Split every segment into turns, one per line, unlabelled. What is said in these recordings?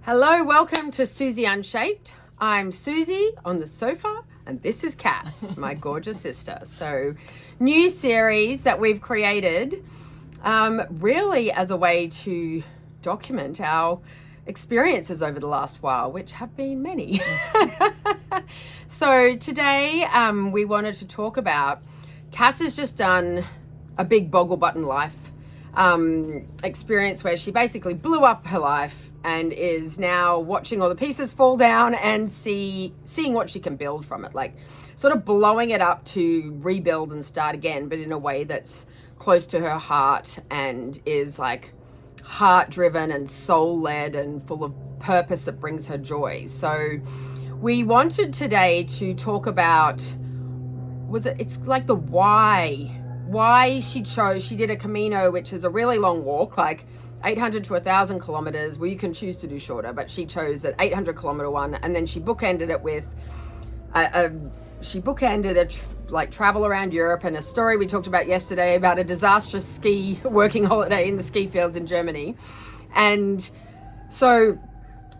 Hello, welcome to Susie Unshaped. I'm Susie on the sofa, and this is Cass, my gorgeous sister. So, new series that we've created really as a way to document our experiences over the last while, which have been many. So today we wanted to talk about, Cass has just done a big boggle button life experience where she basically blew up her life and is now watching all the pieces fall down and seeing what she can build from it, like sort of blowing it up to rebuild and start again, but in a way that's close to her heart and is like heart driven and soul led and full of purpose that brings her joy. So we wanted today to talk about, it's like the why she did a Camino, which is a really long walk, like 800 to 1,000 kilometers. Well, you can choose to do shorter, but she chose an 800 kilometer one, and then she bookended it with travel around Europe, and a story we talked about yesterday about a disastrous ski working holiday in the ski fields in Germany, and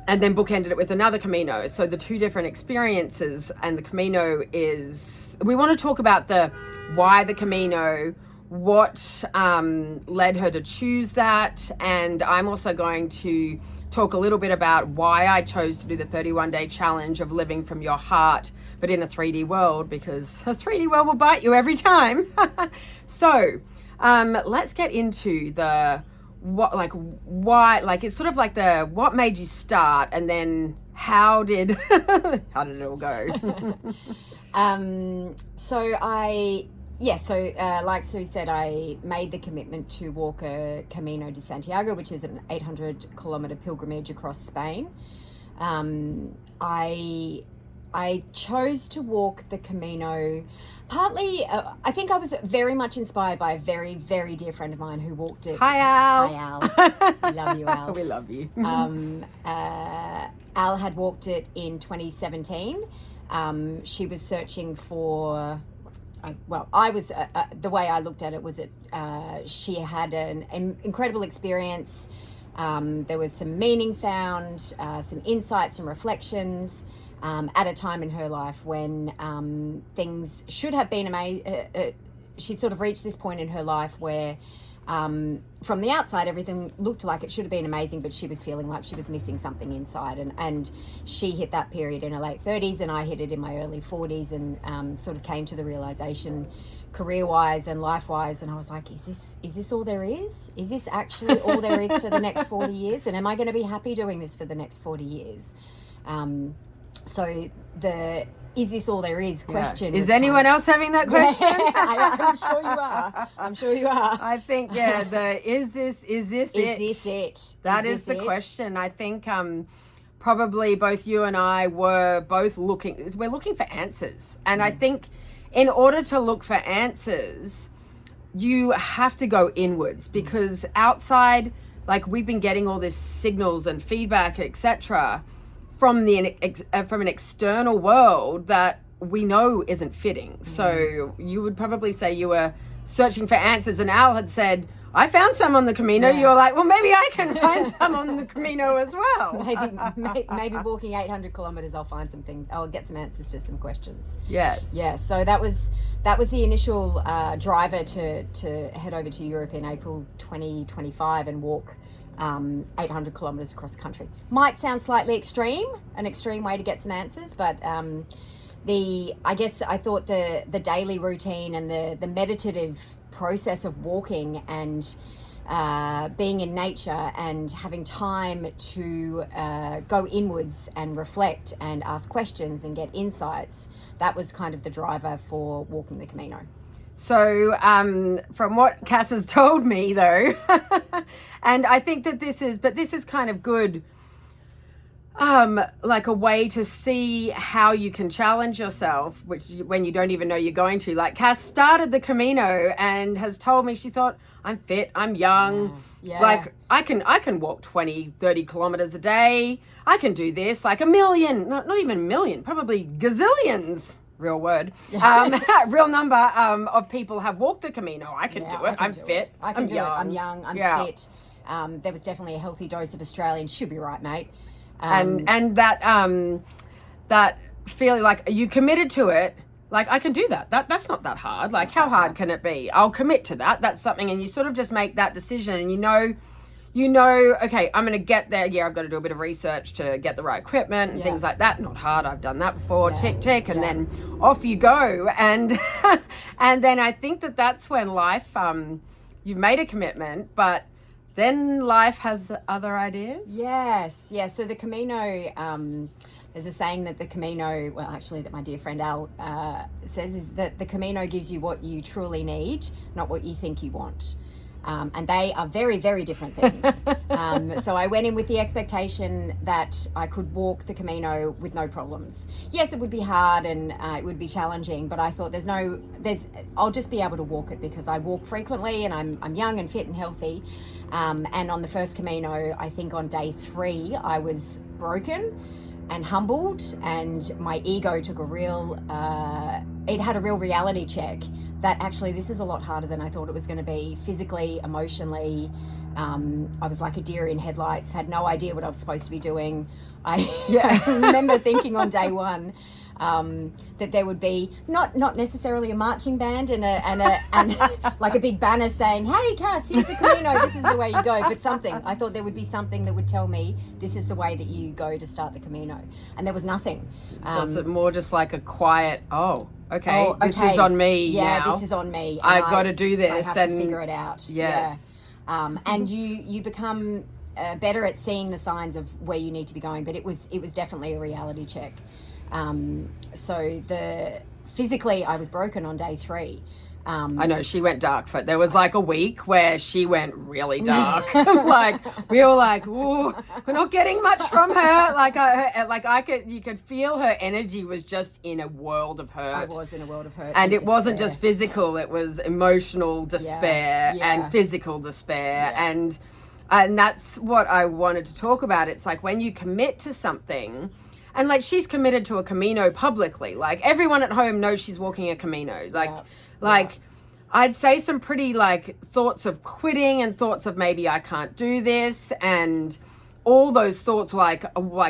then bookended it with another Camino. So the two different experiences, and the Camino is, we want to talk about the why the Camino, what led her to choose that, and I'm also going to talk a little bit about why I chose to do the 31-day challenge of living from your heart, but in a 3D world, because a 3D world will bite you every time. So let's get into the it's sort of like the what made you start, and then how did it all go?
Like Sue said, I made the commitment to walk a Camino de Santiago, which is an 800 kilometer pilgrimage across Spain. I chose to walk the Camino partly, I think I was very much inspired by a very, very dear friend of mine who walked it.
Hi, Al.
Hi, Al. We love you, Al.
We love you.
Al had walked it in 2017. She was searching for, the way I looked at it was that she had an incredible experience. There was some meaning found, some insights and reflections at a time in her life when things should have been amazing. She'd sort of reached this point in her life where from the outside everything looked like it should have been amazing, but she was feeling like she was missing something inside, and she hit that period in her late 30s and I hit it in my early 40s, and sort of came to the realization, career-wise and life-wise, and I was like, is this all there is? Is this actually all there is for the next 40 years? And am I going to be happy doing this for the next 40 years? So the is this all there is question.
Is anyone else having that question?
Yeah, I'm sure you are. I'm sure you are.
I think, is this it? That is the question. I think probably both you and I we're looking for answers. And I think in order to look for answers, you have to go inwards, because outside, like, we've been getting all this signals and feedback, etc., from an external world that we know isn't fitting. So you would probably say you were searching for answers, and Al had said, I found some on the Camino. You're like, well, maybe I can find some on the Camino as well.
Maybe walking 800 kilometers, I'll find some things. I'll get some answers to some questions.
Yes.
Yeah. So that was the initial driver to head over to Europe in April 2025 and walk 800 kilometers across the country. Might sound slightly an extreme way to get some answers, but I guess I thought the daily routine and the meditative process of walking and being in nature and having time to go inwards and reflect and ask questions and get insights, that was kind of the driver for walking the Camino.
So from what Cass has told me, though, and I think that this is kind of good, like a way to see how you can challenge yourself, when you don't even know you're going to. Like, Cass started the Camino and has told me, she thought, I'm fit, I'm young, like I can walk 20, 30 kilometers a day. I can do this, like a million, not even a million, probably gazillions. Real word, real number of people have walked the Camino. I can do it. I'm fit.
I'm young. I'm fit. There was definitely a healthy dose of Australian. Should be right, mate.
And that feeling like you committed to it. Like, I can do that. That's not that hard. Like, how hard can it be? I'll commit to that. That's something. And you sort of just make that decision, and you know, okay, I'm going to get there. Yeah, I've got to do a bit of research to get the right equipment and things like that. Not hard. I've done that before. Tick. And then off you go. And and then I think that's when life, you've made a commitment, but then life has other ideas.
Yes. Yeah. So the Camino, there's a saying that the Camino, well, actually, that my dear friend Al says, is that the Camino gives you what you truly need, not what you think you want. And they are very, very different things. So I went in with the expectation that I could walk the Camino with no problems. Yes, it would be hard and it would be challenging, but I thought I'll just be able to walk it because I walk frequently and I'm young and fit and healthy. And on the first Camino, I think on day 3, I was broken and humbled, and my ego took it had a real reality check that actually this is a lot harder than I thought it was going to be, physically, emotionally. I was like a deer in headlights, had no idea what I was supposed to be doing. I remember thinking on day 1 that there would be not necessarily a marching band and like a big banner saying, "Hey, Cass, here's the Camino, this is the way you go," but something. I thought there would be something that would tell me this is the way that you go to start the Camino, and there was nothing.
So is it more just like a quiet, this is on me now.
Yeah, this is on me.
I've got to do this.
I have to figure it out.
Yes.
Yeah. And you become better at seeing the signs of where you need to be going, but it was definitely a reality check. So physically I was broken on day 3.
I know she went dark for it. There was like a week where she went really dark. Like we were like, "Ooh, we're not getting much from her." You could feel her energy was just in a world of hurt.
I was in a world of hurt,
and it wasn't just physical; it was emotional despair and physical despair, and that's what I wanted to talk about. It's like when you commit to something. And like she's committed to a Camino publicly. Like everyone at home knows she's walking a Camino. I'd say some pretty like thoughts of quitting and thoughts of maybe I can't do this, and all those thoughts like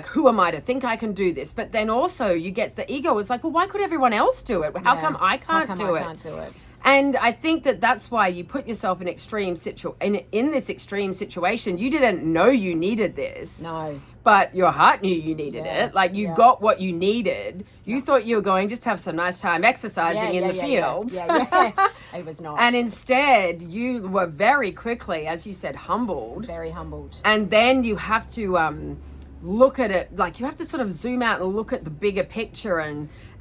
who am I to think I can do this? But then also you get the ego. It's like, well, why could everyone else do it? How come I can't do it? And I think that's why you put yourself in in this extreme situation. You didn't know you needed this.
No.
But your heart knew you needed it. Like you got what you needed. You thought you were going just to have some nice time exercising in the fields.
It was not.
And instead you were very quickly, as you said, humbled.
Very humbled.
And then you have to look at it, like you have to sort of zoom out and look at the bigger picture,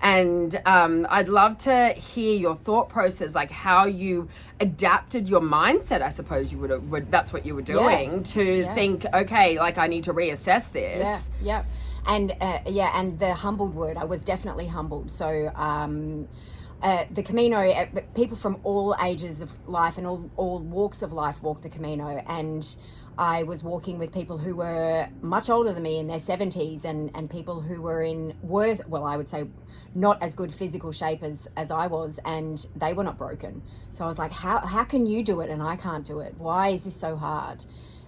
and I'd love to hear your thought process, like how you adapted your mindset. I suppose you would that's what you were doing to think, okay, like I need to reassess this.
And the humbled word, I was definitely humbled. So the Camino, people from all ages of life and all walks of life walk the Camino, and I was walking with people who were much older than me, in their 70s, and people who were I would say not as good physical shape as I was, and they were not broken. So I was like, how can you do it and I can't do it? Why is this so hard?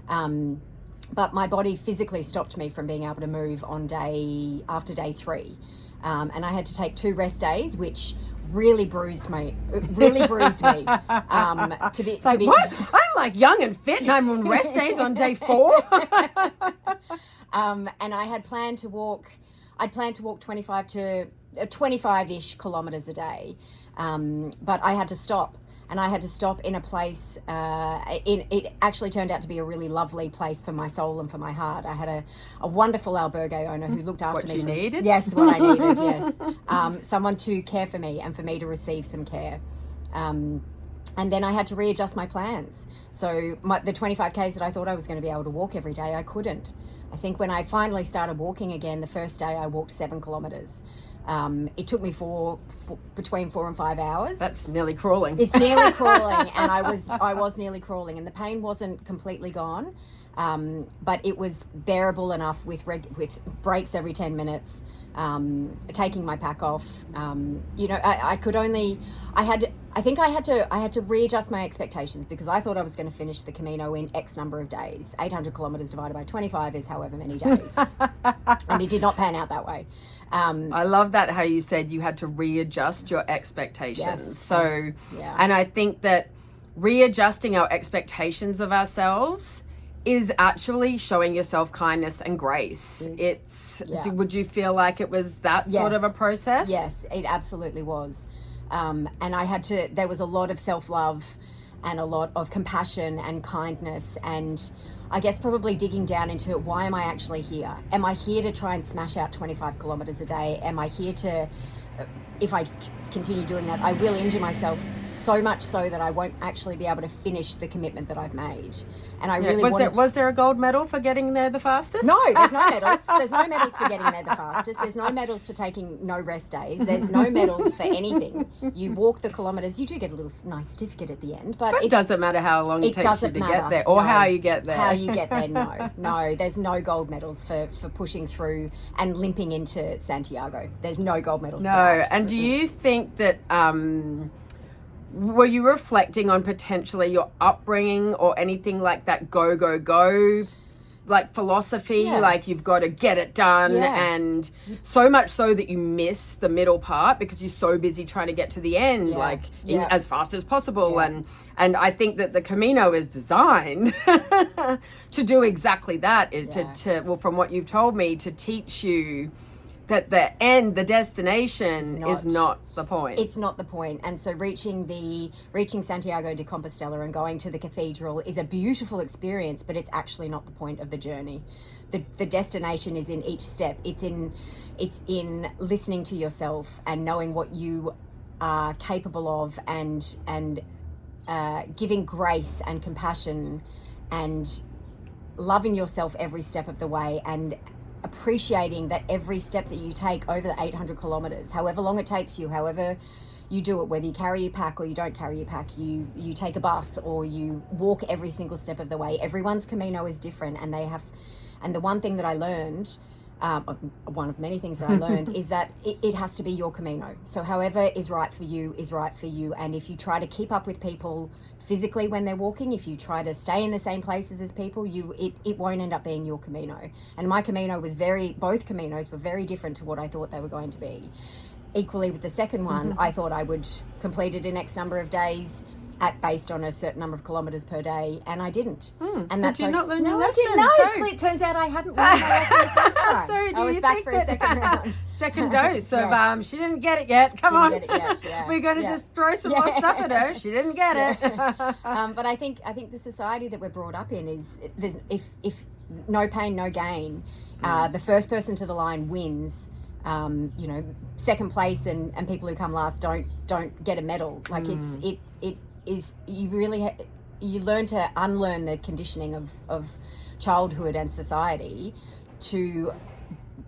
But my body physically stopped me from being able to move after day 3. And I had to take 2 rest days, which really bruised me. What?
I'm like young and fit, and I'm on rest days on day 4.
And I had planned to walk. I'd planned to walk 25-ish kilometers a day, but I had to stop. And I had to stop in a place, it actually turned out to be a really lovely place for my soul and for my heart. I had a wonderful albergue owner who looked after me.
What you needed?
Yes, what I needed, yes. Someone to care for me and for me to receive some care. And then I had to readjust my plans. So the 25Ks that I thought I was going to be able to walk every day, I couldn't. I think when I finally started walking again, the first day I walked 7 kilometers. It took me between 4 and 5 hours.
That's nearly crawling.
It's nearly crawling, and I was nearly crawling, and the pain wasn't completely gone, but it was bearable enough with breaks every 10 minutes, taking my pack off. I I think I had to readjust my expectations, because I thought I was going to finish the Camino in X number of days. 800 kilometers divided by 25 is however many days. And it did not pan out that way.
I love that, how you said you had to readjust your expectations.
Yes.
So,
Yeah.
and I think that readjusting our expectations of ourselves is actually showing yourself kindness and grace. Would you feel like it was that sort of a process?
Yes, it absolutely was. And there was a lot of self-love and a lot of compassion and kindness, and I guess probably digging down into, why am I actually here? Am I here to try and smash out 25 kilometers a day? Am I here to, if I continue doing that, I will injure myself so much so that I won't actually be able to finish the commitment that I've made. And I really
was there a gold medal for getting there the fastest?
No, there's no medals. There's no medals for getting there the fastest. There's no medals for taking no rest days. There's no medals for anything. You walk the kilometres. You do get a little nice certificate at the end, but
it doesn't matter how long it takes you to get there, or how you get there.
How you get there, no. There's no gold medals for pushing through and limping into Santiago. There's no gold medals for that.
And do you think that were you reflecting on potentially your upbringing or anything like that go, like philosophy, like you've got to get it done, and so much so that you miss the middle part because you're so busy trying to get to the end, as fast as possible. And I think that the Camino is designed to do exactly that, from what you've told me, to teach you that the destination is not the point.
It's not the point. And so reaching Santiago de Compostela and going to the cathedral is a beautiful experience, but it's actually not the point of the journey. The destination is in each step. It's in listening to yourself and knowing what you are capable of, and giving grace and compassion and loving yourself every step of the way, and appreciating that every step that you take over the 800 kilometers, however long it takes you, however you do it, whether you carry your pack or you don't carry your pack, you take a bus or you walk every single step of the way. Everyone's Camino is different, and the one thing that I learned, one of many things that I learned, is that it has to be your Camino. So however is right for you is right for you. And if you try to keep up with people physically when they're walking, if you try to stay in the same places as people, it won't end up being your Camino. And my Camino was both Caminos were very different to what I thought they were going to be. Equally with the second one, I thought I would complete it in X number of days, based on a certain number of kilometres per day, and I didn't. And
Did you not learn your lesson?
I didn't. No, it turns out I hadn't learned my lesson the first time.
So
I was back for a second round.
Second dose of she didn't get it yet. Come on,
get it yet, yeah.
We're going to just throw some more stuff at her. She didn't get it.
But I think the society that we're brought up in is, if no pain, no gain. The first person to the line wins. Second place and people who come last don't get a medal. Like it is, you really you learn to unlearn the conditioning of childhood and society to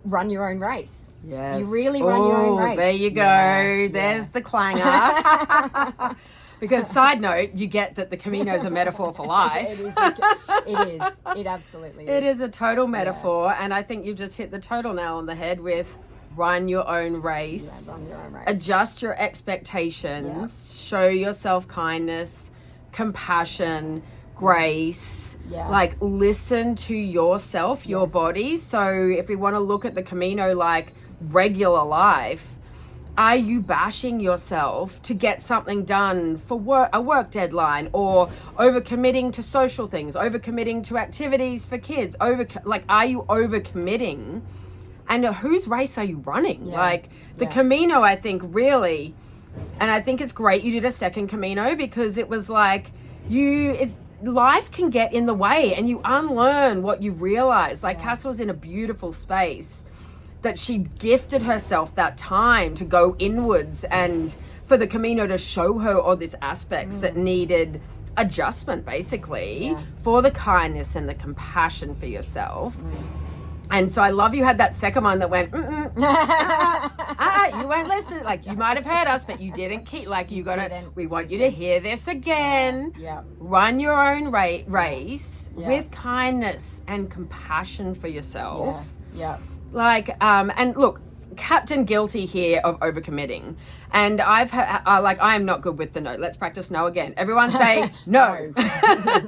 run your own race.
Yes.
You really run your own race.
There you go. There's the clanger. Because side note, you get that the Camino is a metaphor for life.
It is. It absolutely is.
It is a total metaphor, and I think you've just hit the total nail on the head with run your own race.
Yeah, run your own race.
Adjust your expectations. Show yourself kindness, compassion, grace.
Yes.
Like, listen to yourself, your body. So if we want to look at the Camino like regular life, are you bashing yourself to get something done for a work deadline, or overcommitting to social things, overcommitting to activities for kids? Are you overcommitting? And whose race are you running? The Camino, I think, really, and I think it's great you did a second Camino, because it was like life can get in the way and you unlearn what you realize. Cass was in a beautiful space that she gifted herself that time to go inwards and for the Camino to show her all these aspects that needed adjustment, basically, for the kindness and the compassion for yourself. And so I love you had that second one that went, you weren't listening. Like, you might have heard us, but you didn't keep, we want you to hear this again. Run your own race with kindness and compassion for yourself. And look, Captain Guilty here of overcommitting. And I am not good with the no. Let's practice no again. Everyone say no.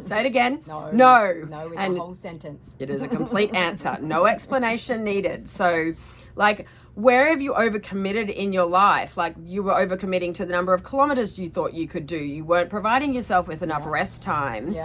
Say it again.
No.
No.
No is
And
a whole sentence.
it is a complete answer. No explanation needed. So, like, where have you overcommitted in your life? Like, you were overcommitting to the number of kilometers you thought you could do. You weren't providing yourself with enough rest time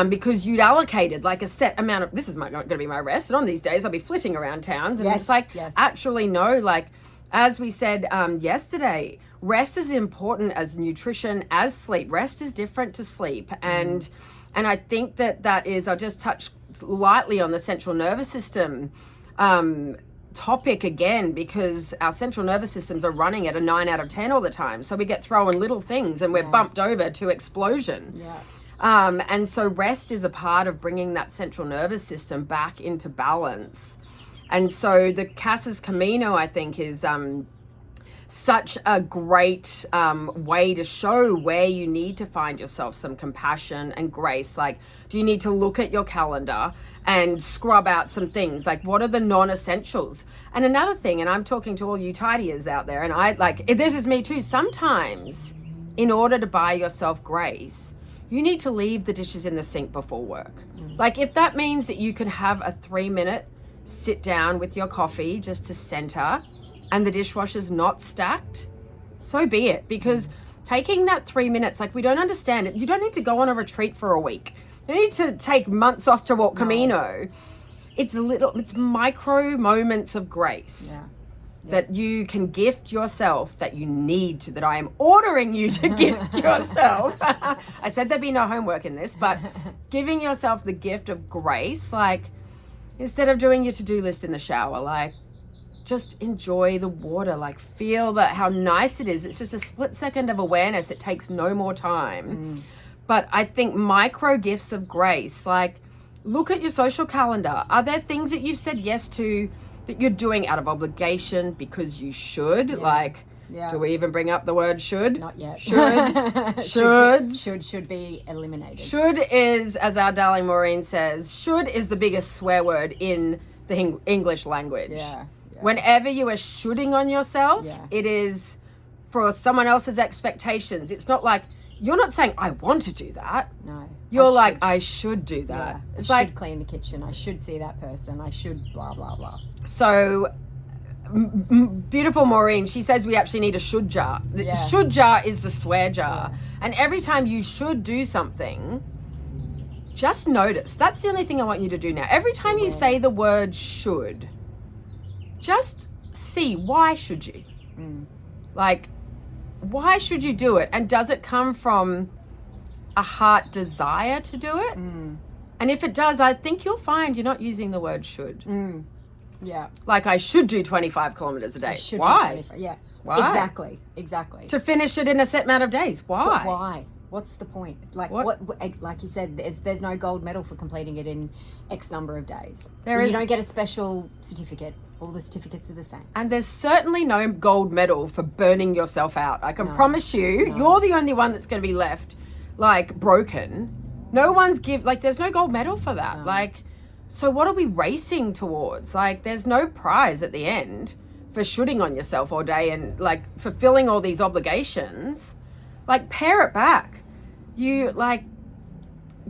because you'd allocated like a set amount of, this is going to be my rest. And on these days, I'll be flitting around towns. And it's like, actually, no, like, as we said yesterday, rest is important as nutrition, as sleep. Rest is different to sleep. And I think that is, I'll just touch lightly on the central nervous system topic again, because our central nervous systems are running at a 9 out of 10 all the time. So we get thrown little things and we're bumped over to explosion. And so rest is a part of bringing that central nervous system back into balance. And so the Casa's Camino, I think, is such a great way to show where you need to find yourself some compassion and grace. Like, do you need to look at your calendar and scrub out some things? Like, what are the non-essentials? And another thing, and I'm talking to all you tidiers out there, and this is me too, sometimes in order to buy yourself grace, you need to leave the dishes in the sink before work. Like, if that means that you can have a 3-minute sit down with your coffee just to center and the dishwasher's not stacked, so be it. Because taking that 3 minutes, like, we don't understand it. You don't need to go on a retreat for a week. You need to take months off to walk Camino. It's micro moments of grace that you can gift yourself, that you need to, that I am ordering you to gift yourself. I said there'd be no homework in this, but giving yourself the gift of grace, like, instead of doing your to-do list in the shower, like, just enjoy the water, like, feel how nice it is. It's just a split second of awareness. It takes no more time. But I think micro gifts of grace, like, look at your social calendar. Are there things that you've said yes to that you're doing out of obligation because you should? Do we even bring up the word should?
Not yet.
Should
be eliminated.
Should is, as our darling Maureen says, should is the biggest swear word in the English language. Whenever you are shoulding on yourself, it is for someone else's expectations. It's not like, you're not saying, I want to do that.
No.
You're like, I should do that. It's
I
like,
should clean the kitchen. I should see that person. I should blah, blah, blah.
So, beautiful Maureen, she says we actually need a should jar. The should jar is the swear jar. And every time you should do something, just notice. That's the only thing I want you to do now. Every time you say the word should, just see, why should you? Like, why should you do it? And does it come from a heart desire to do it? And if it does, I think you'll find you're not using the word should. Like, I should do 25 kilometers a day. Why?
Why? Exactly.
To finish it in a set amount of days. Why?
But why? What's the point? Like, what like you said, there's no gold medal for completing it in X number of days. You don't get a special certificate. All the certificates are the same. And
there's certainly no gold medal for burning yourself out. I can promise you, you're the only one that's going to be left, like, broken. No one's there's no gold medal for that. Like, so what are we racing towards? Like, there's no prize at the end for shooting on yourself all day and, like, fulfilling all these obligations. Like, pare it back. You, like,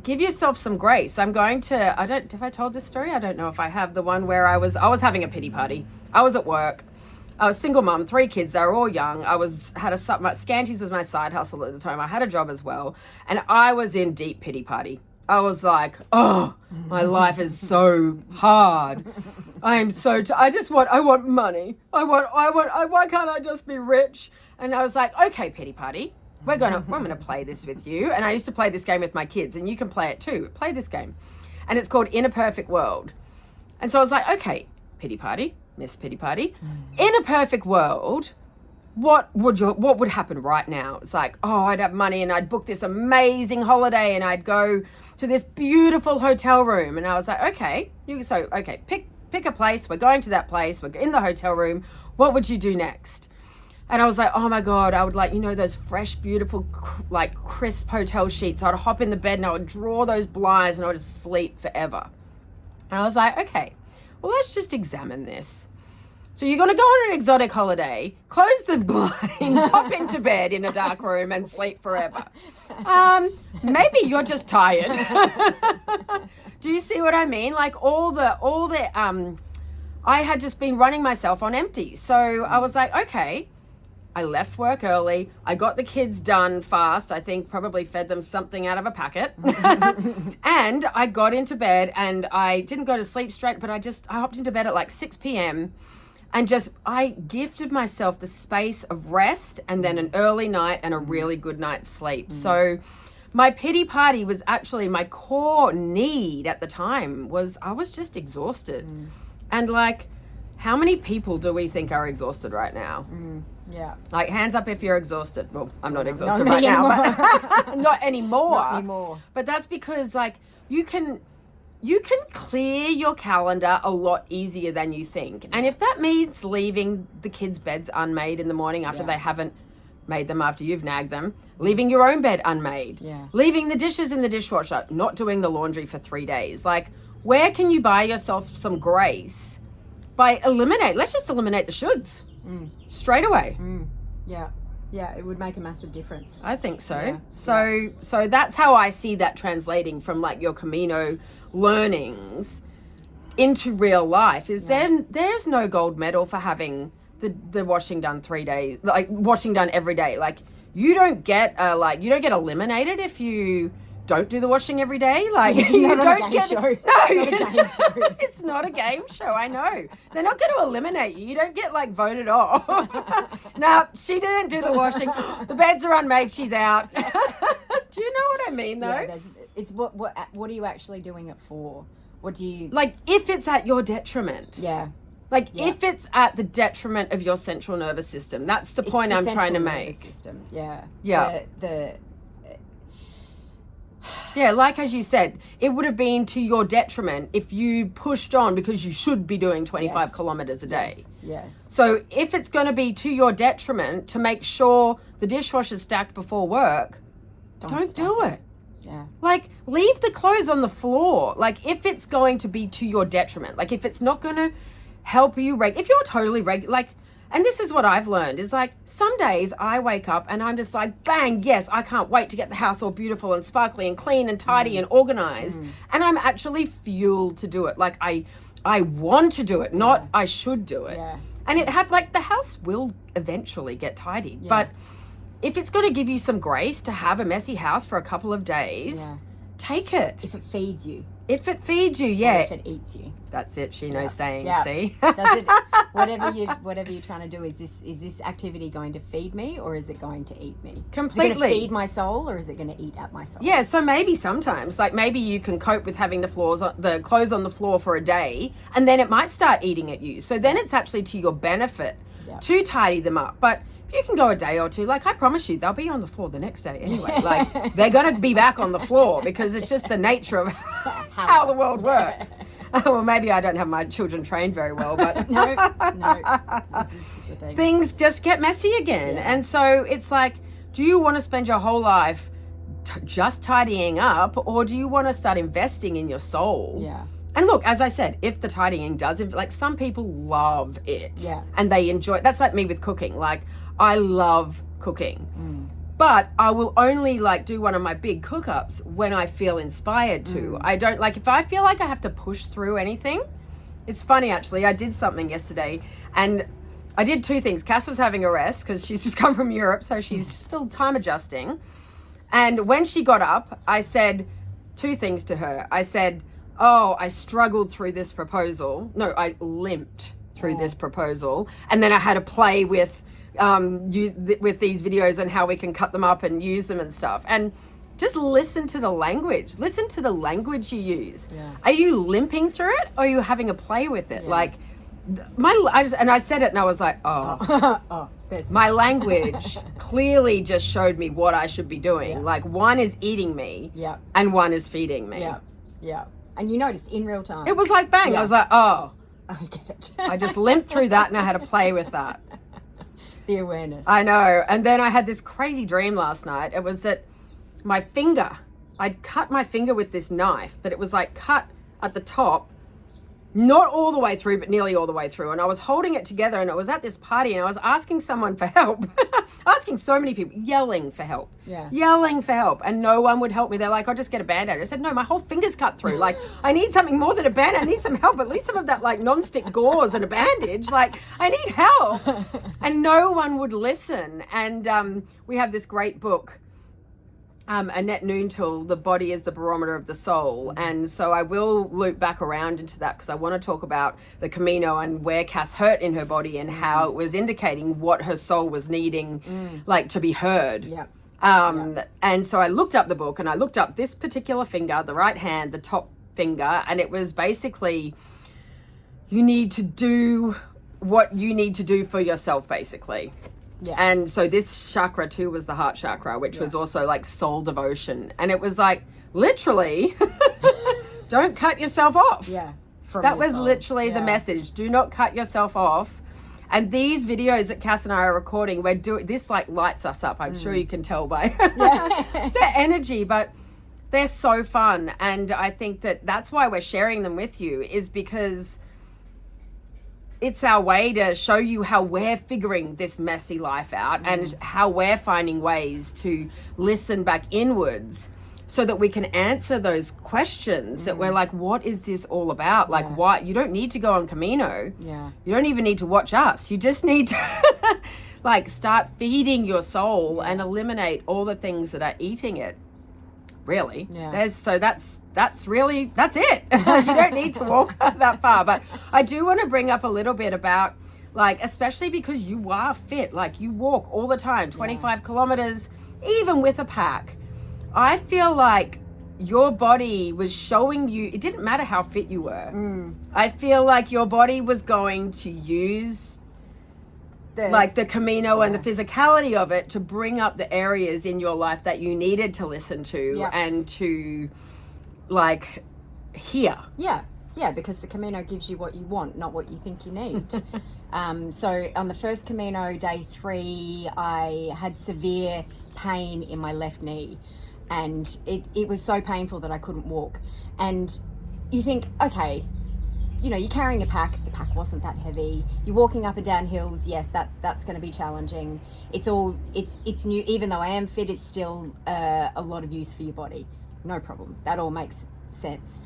give yourself some grace. I'm going to, have I told this story? I don't know if I have. The one where I was having a pity party. I was at work. I was single mom, 3 kids. They were all young. Scanties was my side hustle at the time. I had a job as well. And I was in deep pity party. I was like, oh, my life is so hard. I am so, I want money. Why can't I just be rich? And I was like, okay, pity party. I'm going to play this with you. And I used to play this game with my kids, and you can play it too. Play this game. And it's called In a Perfect World. And so I was like, okay, pity party, Miss Pity Party. In a perfect world, what would happen right now? It's like, oh, I'd have money and I'd book this amazing holiday and I'd go to this beautiful hotel room. And I was like, okay, pick a place. We're going to that place. We're in the hotel room. What would you do next? And I was like, oh my God, I would like, those fresh, beautiful, like crisp hotel sheets. I'd hop in the bed and I would draw those blinds and I would just sleep forever. And I was like, okay, well, let's just examine this. So you're going to go on an exotic holiday, close the blinds, hop into bed in a dark room and sleep forever. Maybe you're just tired. Do you see what I mean? Like I had just been running myself on empty. So I was like, okay, I left work early. I got the kids done fast. I think probably fed them something out of a packet. And I got into bed and I didn't go to sleep straight, but I hopped into bed at like 6 p.m. and I gifted myself the space of rest and then an early night and a really good night's sleep. So my pity party was actually my core need at the time was I was just exhausted. And like, how many people do we think are exhausted right now?
Yeah.
Like, hands up if you're exhausted. Well, I'm not exhausted right now, but not anymore.
Not anymore.
But that's because like you can clear your calendar a lot easier than you think. And if that means leaving the kids' beds unmade in the morning after they haven't made them after you've nagged them, leaving your own bed unmade, leaving the dishes in the dishwasher, not doing the laundry for 3 days. Like, where can you buy yourself some grace by let's just eliminate the shoulds straight away.
Yeah, it would make a massive difference.
I think so.
Yeah.
So that's how I see that translating from like your Camino learnings into real life is then there's no gold medal for having the washing done 3 days, like washing done every day. Like you don't get eliminated if you don't do the washing every day. Like you don't get
show.
No,
it's not a game show.
It's not a game show. I know they're not going to eliminate you. You don't get like voted off. Nah, she didn't do the washing. The beds are unmade. She's out. Do you know what I mean though?
Yeah, it's what are you actually doing it for? What do you
like if it's at your detriment?
Yeah.
Like if it's at the detriment of your central nervous system, that's the point I'm trying to make.
System. Yeah.
Yeah.
Yeah,
like as you said, it would have been to your detriment if you pushed on because you should be doing 25 kilometers a day.
Yes.
So if it's going to be to your detriment to make sure the dishwasher's stacked before work, don't do it.
Yeah.
Like, leave the clothes on the floor. Like, if it's going to be to your detriment, like if it's not going to help you, if you're totally like, and this is what I've learned is like some days I wake up and I'm just like, bang, yes, I can't wait to get the house all beautiful and sparkly and clean and tidy and organized. And I'm actually fueled to do it. Like I want to do it, not I should do it.
Yeah.
And like the house will eventually get tidied. But if it's going to give you some grace to have a messy house for a couple of days, take it.
If it feeds you.
If it feeds you,
Or if it eats you.
That's it. She knows saying, see?
Does it, whatever you're trying to do, is this activity going to feed me or is it going to eat me?
Completely.
Is it going to feed my soul or is it going to eat at my soul?
Yeah, so maybe sometimes, like maybe you can cope with having the clothes on the floor for a day and then it might start eating at you. So then it's actually to your benefit to tidy them up. But you can go a day or two. Like, I promise you, they'll be on the floor the next day anyway. Like, they're going to be back on the floor because it's just the nature of how the world works. Well, maybe I don't have my children trained very well, but
no.
Things just get messy again.
Yeah.
And so it's like, do you want to spend your whole life just tidying up or do you want to start investing in your soul?
Yeah.
And look, as I said, if the tidying does, like some people love it and they enjoy it. That's like me with cooking. Like, I love cooking, but I will only like do one of my big cook-ups when I feel inspired to. I don't like, if I feel like I have to push through anything. It's funny, actually, I did something yesterday and I did two things. Cass was having a rest because she's just come from Europe, so she's still time adjusting. And when she got up, I said two things to her. I said, oh, I struggled through this proposal. No, I limped through this proposal. And then I had to play with these videos and how we can cut them up and use them and stuff. And just listen to the language. Listen to the language you use.
Yeah.
Are you limping through it or are you having a play with it? Like, I said it and I was like, my language clearly just showed me what I should be doing. Like, one is eating me and one is feeding me.
Yeah. And you noticed in real time.
It was like bang. I was like, oh.
I get it.
I just limped through that and I had to play with that.
The awareness.
I know. And then I had this crazy dream last night. It was that my finger, I'd cut my finger with this knife, but it was like cut at the top not all the way through, but nearly all the way through. And I was holding it together, and it was at this party, and I was asking someone for help, asking so many people, yelling for help, and no one would help me. They're like, I'll just get a Band-Aid. I said, no, my whole finger's cut through. Like, I need something more than a Band-Aid. I need some help, at least some of that like non-stick gauze and a bandage. Like, I need help. And no one would listen. And we have this great book, Annette Noontil, The Body is the Barometer of the Soul. And so I will loop back around into that, because I want to talk about the Camino and where Cass hurt in her body and how it was indicating what her soul was needing, like, to be heard. And so I looked up the book, and I looked up this particular finger, the right hand, the top finger, and it was basically, you need to do what you need to do for yourself, basically. And so this chakra too was the heart chakra, which was also like soul devotion. And it was like, literally, don't cut yourself off. That was literally the message. Do not cut yourself off. And these videos that Cass and I are recording, we're doing this, like, lights us up. I'm sure you can tell by their energy, but they're so fun. And I think that that's why we're sharing them with you, is because it's our way to show you how we're figuring this messy life out and how we're finding ways to listen back inwards so that we can answer those questions that we're like, what is this all about? Like, why? You don't need to go on Camino. You don't even need to watch us. You just need to like start feeding your soul and eliminate all the things that are eating it. Really. That's it. You don't need to walk that far. But I do want to bring up a little bit about, like, especially because you are fit, like, you walk all the time, 25 kilometers, even with a pack. I feel like your body was showing you, it didn't matter how fit you were. I feel like your body was going to use the Camino and the physicality of it to bring up the areas in your life that you needed to listen to and to, like, hear.
Because the Camino gives you what you want, not what you think you need. So on the first Camino, day 3, I had severe pain in my left knee, and it was so painful that I couldn't walk. And you think, okay, you know, you're carrying a pack. The pack wasn't that heavy. You're walking up and down hills. Yes, that's going to be challenging. It's new. Even though I am fit, it's still a lot of use for your body. No problem. That all makes sense.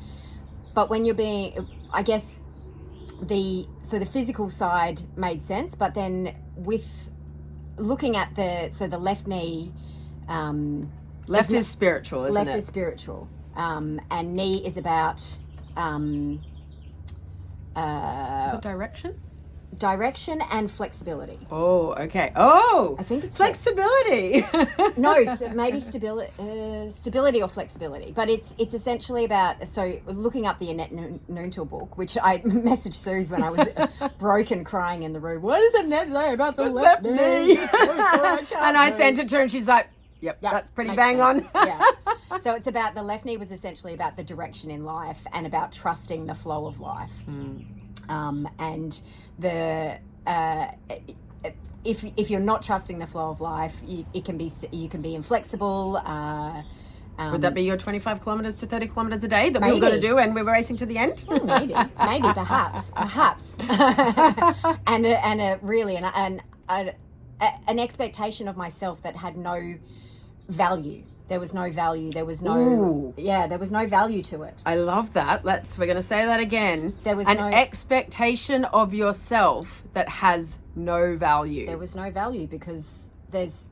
But when you're being, I guess, the physical side made sense. But then with looking at the left knee,
left is spiritual, isn't it?
Left is spiritual, and knee is about.
Is it direction?
Direction and flexibility.
Oh, okay. Oh,
I think it's
flexibility.
No, so maybe stability or flexibility. But it's essentially about, so looking up the Annette Noontil book, which I messaged Susie when I was broken, crying in the room. What does Annette say about the left knee?
And I sent it to her, and she's like, Yep, that's pretty bang sense.
On. So it's about, the left knee was essentially about the direction in life and about trusting the flow of life. And the if you're not trusting the flow of life, you can be inflexible.
Would that be your 25 kilometers to 30 kilometers a day that we were going to do, and we were racing to the end?
Maybe, perhaps, and an expectation of myself that had no value. There was no value. There was no value to it.
I love that. We're going to say that again.
There was
an expectation of yourself that has no value.
There was no value because that's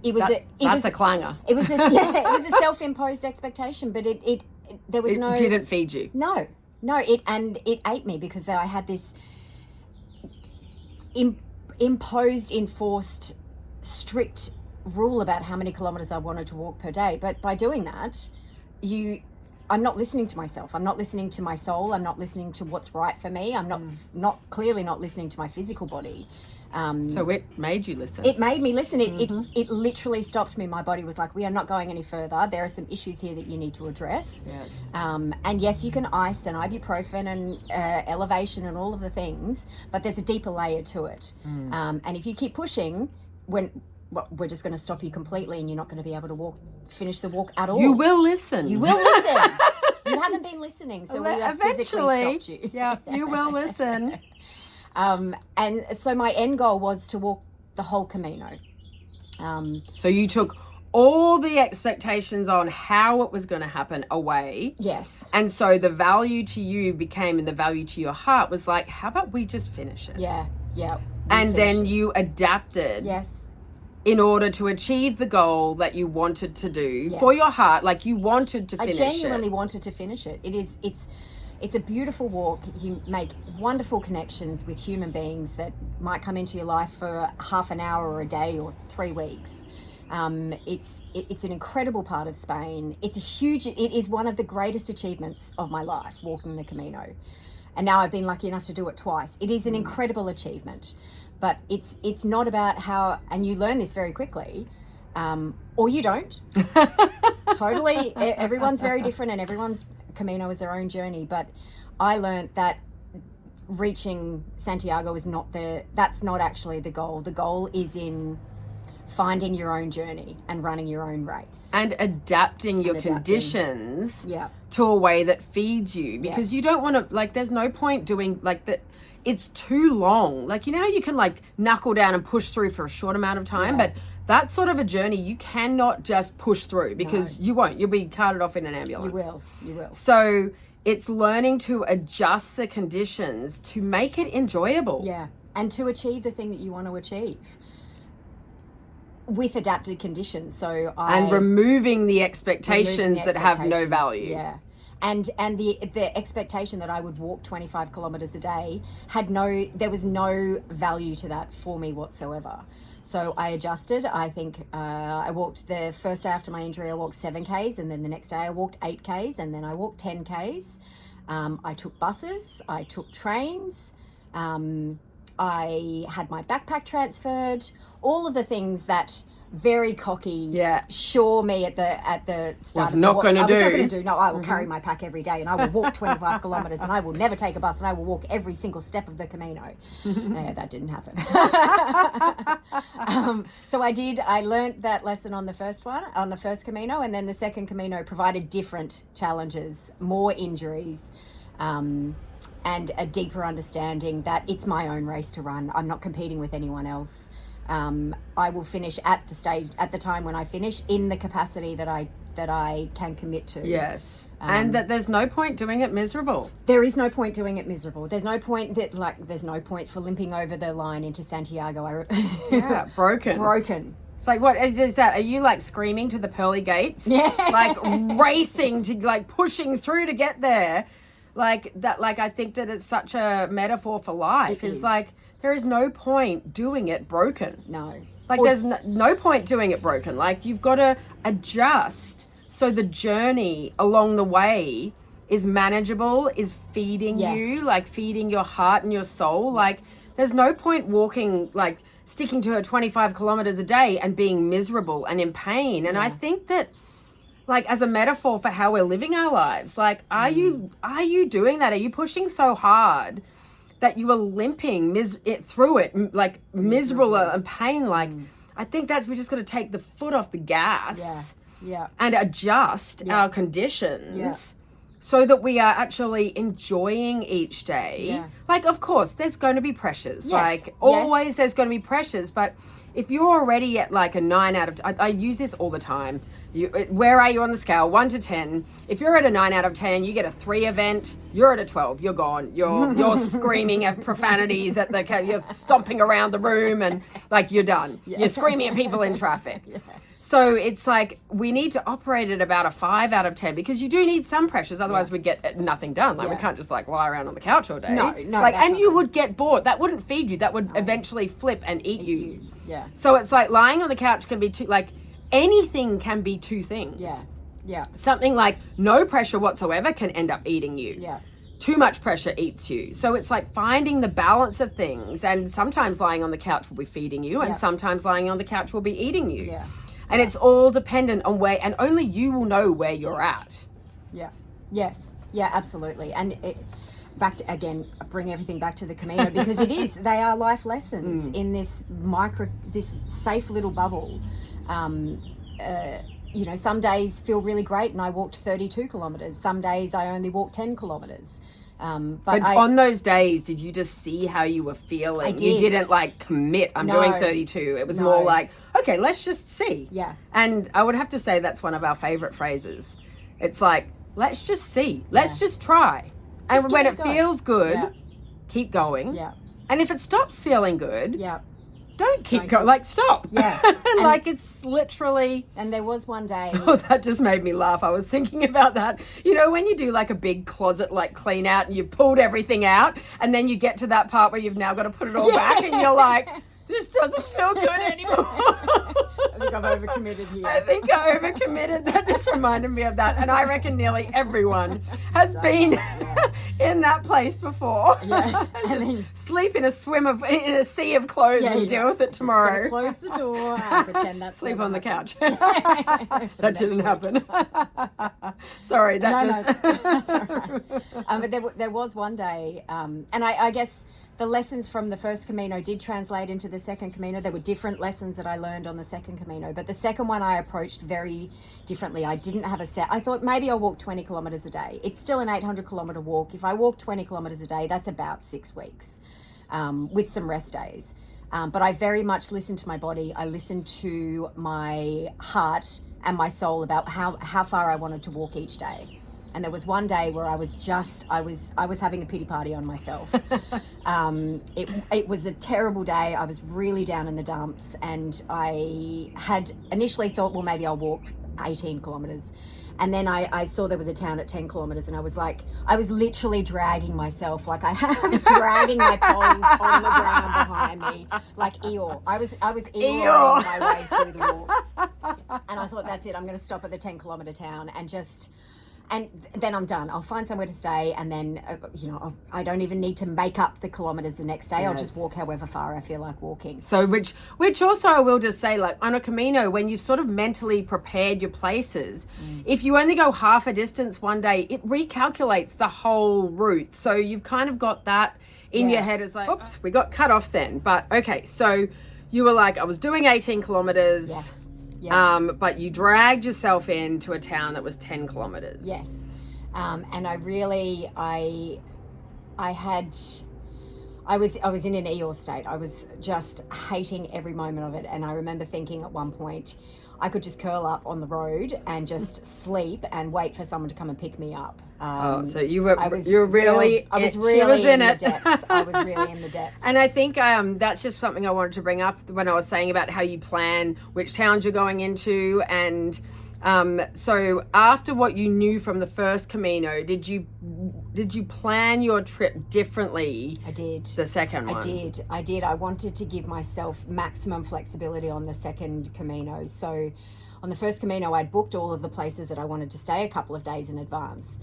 a
clanger.
It was a self-imposed expectation, but it
didn't feed you.
No, it ate me because I had this imposed, enforced, strict rule about how many kilometers I wanted to walk per day. But by doing that, I'm not listening to myself. I'm not listening to my soul. I'm not listening to what's right for me. I'm not listening to my physical body.
So it made you listen.
It made me listen. It literally stopped me. My body was like, we are not going any further. There are some issues here that you need to address.
Yes.
And yes, you can ice and ibuprofen and elevation and all of the things, but there's a deeper layer to it. And if you keep pushing, we're just going to stop you completely, and you're not going to be able to finish the walk at all.
You will listen.
You haven't been listening, so we have physically stopped you.
Yeah, you will listen.
And so my end goal was to walk the whole Camino.
So you took all the expectations on how it was going to happen away.
Yes.
And so the value to you became, and the value to your heart was like, how about we just finish it?
Yeah.
And then you adapted.
Yes.
In order to achieve the goal that you wanted to do for your heart, like you wanted to finish it.
I genuinely wanted to finish it. It's a beautiful walk. You make wonderful connections with human beings that might come into your life for half an hour or a day or 3 weeks. It's an incredible part of Spain. It is one of the greatest achievements of my life, walking the Camino. And now I've been lucky enough to do it twice. It is an incredible achievement, but it's not about how, and you learn this very quickly, or you don't. Totally, everyone's very different and everyone's Camino is their own journey, but I learned that reaching Santiago that's not actually the goal. The goal is in finding your own journey and running your own race.
And adapting your conditions to a way that feeds you. Because you don't want to, like, there's no point doing, like, that. It's too long. Like, you know how you can, like, knuckle down and push through for a short amount of time? But that sort of a journey, you cannot just push through because you won't. You'll be carted off in an ambulance.
You will.
So it's learning to adjust the conditions to make it enjoyable.
Yeah. And to achieve the thing that you want to achieve with adapted conditions. And
removing the expectations that have no value.
Yeah. And the expectation that I would walk 25 kilometers a day there was no value to that for me whatsoever. So I adjusted. I think I walked the first day after my injury, I walked 7Ks, and then the next day I walked 8Ks, and then I walked 10Ks. I took buses, I took trains, I had my backpack transferred, all of the things that very cocky, sure me at the start.
Was not going to do.
I was not going to do. No, I will carry my pack every day, and I will walk 25 kilometers, and I will never take a bus, and I will walk every single step of the Camino. No, that didn't happen. So I did. I learned that lesson on the first Camino, and then the second Camino provided different challenges, more injuries, and a deeper understanding that it's my own race to run. I'm not competing with anyone else. I will finish at the time when I finish in the capacity that I can commit to.
Yes. And that there's no point doing it miserable.
There is no point doing it miserable. There's no point there's no point for limping over the line into Santiago. Broken.
It's like, what is that? Are you like screaming to the pearly gates?
Yeah.
Like racing to, like, pushing through to get there. Like that, like, I think that it's such a metaphor for life. It's like, there is no point doing it broken.
No.
Like, there's no point doing it broken. Like, you've got to adjust so the journey along the way is manageable, is feeding you, like feeding your heart and your soul. Like, there's no point walking, like, sticking to her 25 kilometers a day and being miserable and in pain. And I think that, like, as a metaphor for how we're living our lives, like, are you doing that? Are you pushing so hard that you are limping through it, like miserable and pain? Like, I think we just got to take the foot off the gas and adjust our conditions so that we are actually enjoying each day. Yeah. Like, of course, there's going to be pressures. Yes. Like, always there's going to be pressures. But if you're already at like a 9 out of... I use this all the time. Where are you on the scale? 1 to 10. If you're at a 9 out of 10, you get a 3 event, you're at a 12. You're gone. You're screaming at profanities you're stomping around the room, and like, you're done. Yeah. You're screaming at people in traffic. Yeah. So it's like, we need to operate at about a 5 out of 10, because you do need some pressures. Otherwise we get nothing done. Like, we can't just like lie around on the couch all day.
No.
Like, and you would get bored. That wouldn't feed you. That would eventually flip and eat you.
Yeah.
So it's like, lying on the couch can be too, like, anything can be two things.
Yeah.
Something like no pressure whatsoever can end up eating you.
Yeah.
Too much pressure eats you. So it's like finding the balance of things. And sometimes lying on the couch will be feeding you, and sometimes lying on the couch will be eating you.
Yeah.
And it's all dependent on where, and only you will know where you're at.
Yeah. Yes. Yeah, absolutely. And bring everything back to the Camino, because they are life lessons in this safe little bubble. you know, some days feel really great and I walked 32 kilometers. Some days I only walked 10 kilometers.
But on those days, did you just see how you were feeling?
I did.
You didn't like commit, I'm doing 32. It was more like, okay, let's just see.
Yeah.
And I would have to say that's one of our favorite phrases. It's like, let's just see. Let's just try. And when it feels good, keep going.
Yeah.
And if it stops feeling good,
Yeah.
don't keep going. Like, stop.
Yeah.
Like, it's literally...
And there was one day...
Oh, that just made me laugh. I was thinking about that. You know, when you do like a big closet, like clean out and you pulled everything out and then you get to that part where you've now got to put it all back and you're like, this doesn't feel good anymore.
I think I've overcommitted here.
I think I overcommitted. That just reminded me of that. And I reckon nearly everyone has been in that place before.
Yeah.
And then sleep in a sea of clothes and deal with it tomorrow.
Close the door and pretend that's
sleep on the couch.
That
That didn't happen. Sorry,
That's all right. But there was one day, and I guess the lessons from the first Camino did translate into the second Camino. There were different lessons that I learned on the second Camino, but the second one I approached very differently. I didn't have a set. I thought maybe I'll walk 20 kilometers a day. It's still an 800 kilometer walk. If I walk 20 kilometers a day, that's about 6 weeks, with some rest days. But I very much listened to my body. I listened to my heart and my soul about how far I wanted to walk each day. And there was one day where I was having a pity party on myself. It was a terrible day. I was really down in the dumps, and I had initially thought, well, maybe I'll walk 18 kilometers. And then I saw there was a town at 10 kilometers, and I was literally dragging myself. Like I was dragging my poles on the ground behind me, like Eeyore. I was Eeyore my way through the walk. And I thought, that's it. I'm going to stop at the 10 kilometer town and then I'm done. I'll find somewhere to stay, and then I don't even need to make up the kilometers the next day. Yes. I'll just walk however far I feel like walking.
So which also I will just say, like on a Camino, when you've sort of mentally prepared your places, if you only go half a distance one day, it recalculates the whole route. So you've kind of got that in your head as like, oops, we got cut off then. But okay, so you were like, I was doing 18 kilometers.
Yes. Yes.
But you dragged yourself into a town that was 10 kilometers.
Yes. And I was in an Eeyore state. I was just hating every moment of it. And I remember thinking at one point, I could just curl up on the road and just sleep and wait for someone to come and pick me up.
So you were really
in the depths. I was really in the depths.
And I think that's just something I wanted to bring up when I was saying about how you plan which towns you're going into. And so after what you knew from the first Camino, did you plan your trip differently?
I did.
The second one?
I did. I wanted to give myself maximum flexibility on the second Camino. So on the first Camino, I'd booked all of the places that I wanted to stay a couple of days in advance.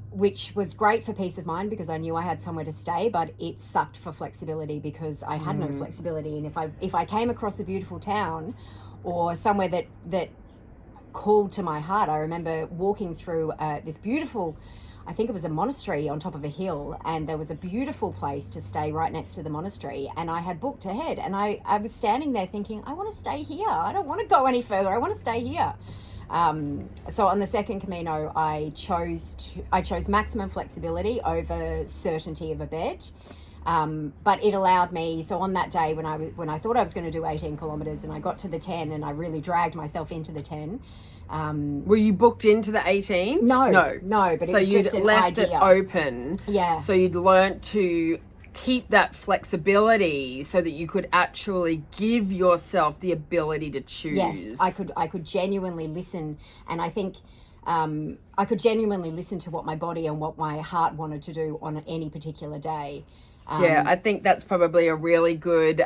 Which was great for peace of mind because I knew I had somewhere to stay, but it sucked for flexibility because I had no flexibility. And if I came across a beautiful town or somewhere that called to my heart, I remember walking through this beautiful, I think it was a monastery on top of a hill, and there was a beautiful place to stay right next to the monastery, and I had booked ahead, and I was standing there thinking, I want to stay here. I don't want to go any further. I want to stay here. So on the second Camino, I chose maximum flexibility over certainty of a bed. But it allowed me, so on that day when I thought I was going to do 18 kilometers and I got to the 10 and I really dragged myself into the 10.
Were you booked into the 18?
No, but it was just an
left
idea.
it open.
Yeah.
So you'd learnt to keep that flexibility so that you could actually give yourself the ability to choose.
Yes, I could genuinely listen, and I think I could genuinely listen to what my body and what my heart wanted to do on any particular day.
I think that's probably a really good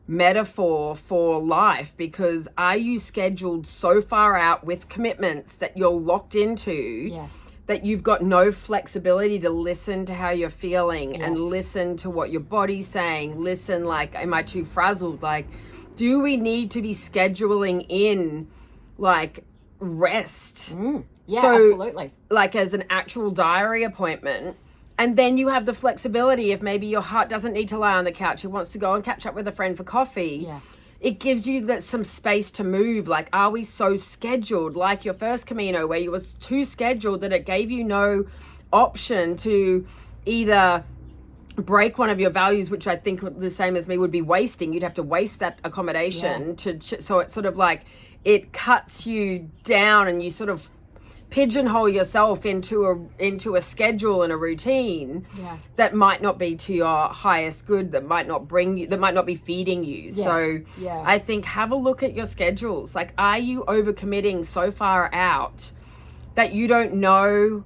metaphor for life, because are you scheduled so far out with commitments that you're locked into?
Yes.
That you've got no flexibility to listen to how you're feeling and listen to what your body's saying. Listen, like, am I too frazzled? Like, do we need to be scheduling in, like, rest?
Yeah,
so,
absolutely.
Like, as an actual diary appointment. And then you have the flexibility if maybe your heart doesn't need to lie on the couch. It wants to go and catch up with a friend for coffee.
Yeah.
it gives you that some space to move. Like, are we so scheduled, like your first Camino, where you was too scheduled that it gave you no option to either break one of your values, which I think the same as me would be wasting. You'd have to waste that accommodation so it's sort of like it cuts you down, and you sort of pigeonhole yourself into a schedule and a routine that might not be to your highest good, that might not be feeding you. So I think have a look at your schedules. Like, are you overcommitting so far out that you don't know,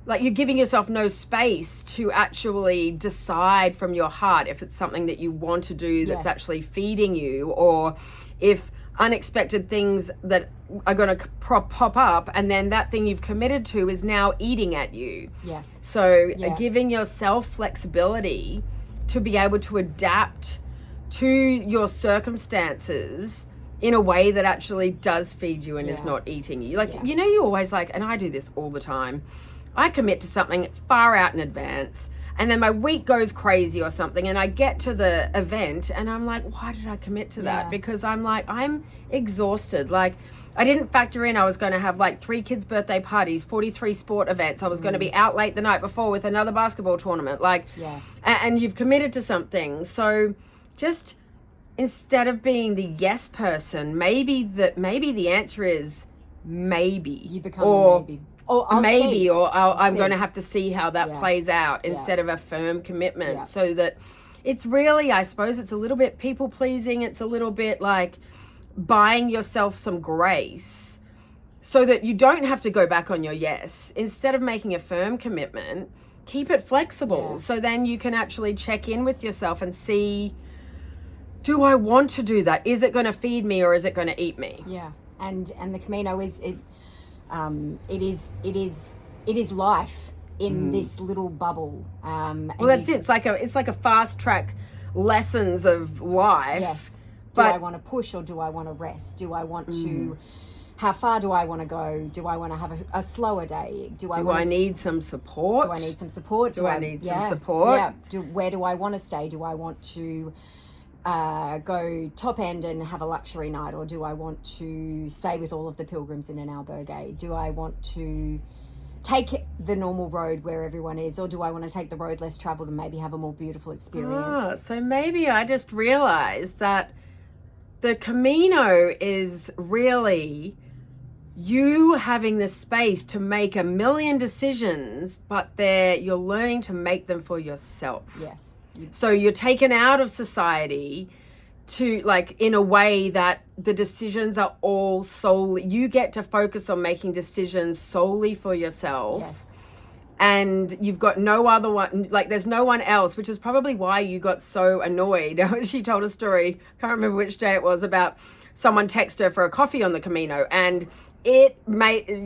like you're giving yourself no space to actually decide from your heart if it's something that you want to do that's actually feeding you, or if unexpected things that are going to pop up, and then that thing you've committed to is now eating at you. So giving yourself flexibility to be able to adapt to your circumstances in a way that actually does feed you and is not eating you. Like, you know, you always like, and I do this all the time, I commit to something far out in advance, and then my week goes crazy or something, and I get to the event and I'm like, why did I commit to that? Because I'm exhausted. Like, I didn't factor in I was going to have like 3 kids' birthday parties, 43 sport events. I was going to be out late the night before with another basketball tournament. Like, and you've committed to something. So just instead of being the yes person, maybe the answer is maybe.
You become a maybe.
I'm going to have to see how that plays out instead of a firm commitment. So that it's really, I suppose it's a little bit people pleasing. It's a little bit like buying yourself some grace so that you don't have to go back on your yes. Instead of making a firm commitment, keep it flexible. So then you can actually check in with yourself and see, do I want to do that? Is it going to feed me, or is it going to eat me?
And the Camino is it is life in this little bubble.
Well, that's it. It's like a fast track lessons of life.
Do I want to push, or do I want to rest? Do I want to? How far do I want to go? Do I want to have a slower day? Do I
need some support?
Do I need some support? Where do I want to stay? Do I want to go top end and have a luxury night, or do I want to stay with all of the pilgrims in an albergue? Do I want to take the normal road where everyone is, or do I want to take the road less traveled and maybe have a more beautiful experience?
So maybe I just realized that the Camino is really you having the space to make a million decisions, but you're learning to make them for yourself. So you're taken out of society to, like, in a way that the decisions are all solely, you get to focus on making decisions solely for yourself. And you've got no other one, like there's no one else, which is probably why you got so annoyed. She told a story, can't remember which day it was, about someone texted her for a coffee on the Camino, and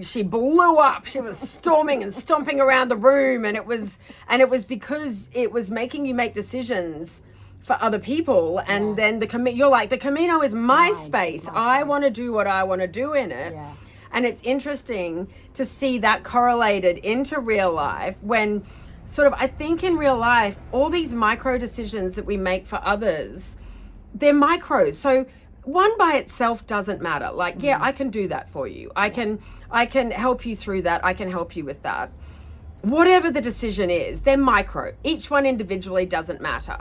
she blew up. She was storming and stomping around the room, and it was because it was making you make decisions for other people. And then you're like, the Camino is my space. I want to do what I want to do in it. And it's interesting to see that correlated into real life, when sort of, I think in real life, all these micro decisions that we make for others, they're micros. So one by itself doesn't matter. Like, I can do that for you. I can help you through that. I can help you with that. Whatever the decision is, they're micro. Each one individually doesn't matter.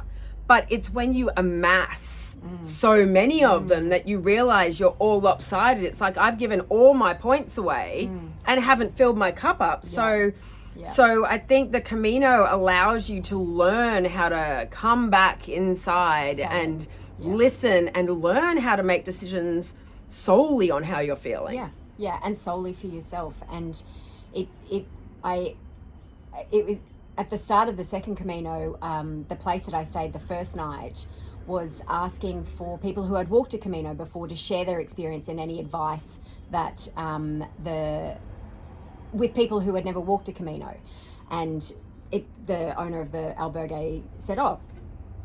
But it's when you amass so many of them that you realize you're all lopsided. It's like, I've given all my points away and haven't filled my cup up. So I think the Camino allows you to learn how to come back inside and listen and learn how to make decisions solely on how you're feeling.
And solely for yourself. And it was at the start of the second Camino, the place that I stayed the first night was asking for people who had walked a Camino before to share their experience and any advice that with people who had never walked a Camino. And the owner of the albergue said, "Oh,